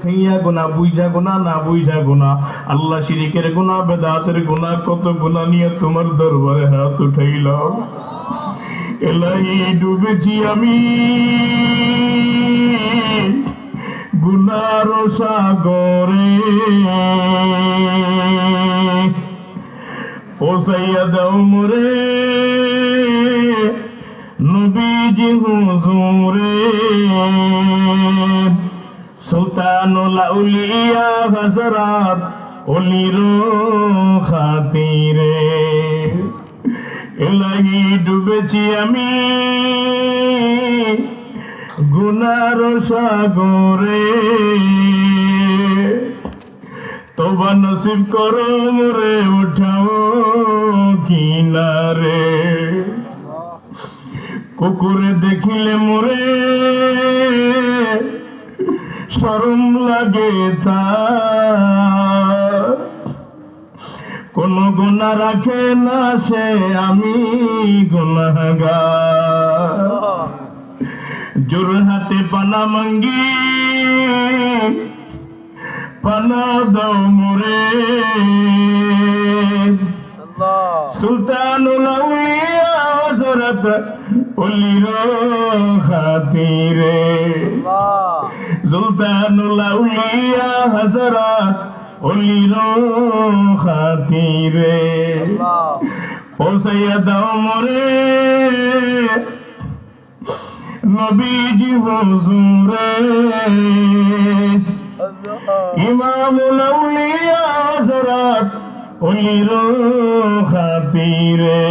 খাইয়া গুনাহ, বুঝা গুনাহ, না বুঝা গুনাহ, আল্লাহ শিরিকের গুনাহ, বেদাতের গুনাহ, কত গুনাহ নিয়ে তোমার দরবারে হাত উঠাইলাম। এলাহি ডুবেছি আমি গুনার সাগরে, পৌঁছাইয়া দাও মোরে নবীজি হুজুরে। সুলতানুল আউলিয়া হযরত অলির খাতিরে, এলাহি ডুবেছি আমি গুনার সাগরে, তওবা নসিব করো মোরে উঠাও কিনারে। কুকুরে দেখিলে মোরে শরম লাগে তার, কোন গুনাহ রাখে না সে, আমি গুনাহগার। জোর হাতে পানা মাঙ্গি পানা দাও মোরে, সুলতানুল আউলিয়া হযরত অলির খাতিরে, সুলতানুল আউলিয়া হযরত অলির খাতিরে, পৌঁছাইয়া দাও মোরে নবীজি হুজুরে। ইমামুল আউলিয়া হযরত অলির খাতিরে,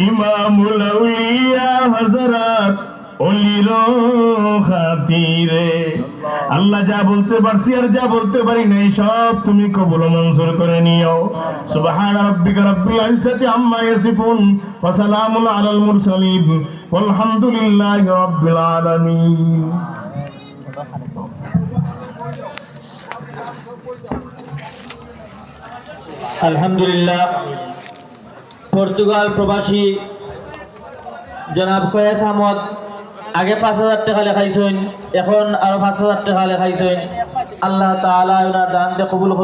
ইমামুল আউলিয়া হযরত অলির খাতিরে। আল্লাহ যা বলতে পারছি আর যা বলতে পারি নাই সব তুমি কবুল ও মঞ্জুর করে নিও। সুবহান রাব্বিকা রাব্বিল ইজ্জাতি আম্মা ইয়াসিফুন ওয়া সালামুন আলাল মুরসালিন ওয়ালহামদুলিল্লাহি রাব্বিল আলামিন। আলহামদুলিল্লাহ। পর্তুগাল প্রবাসী জনাব কয়েস আহমদ আগে 5,000 টাকা লেখাইছেন, এখন আরো 5,000 টাকা লেখাইছেন। আল্লাহ তাআলা ওনার দানকে কবুল করুন।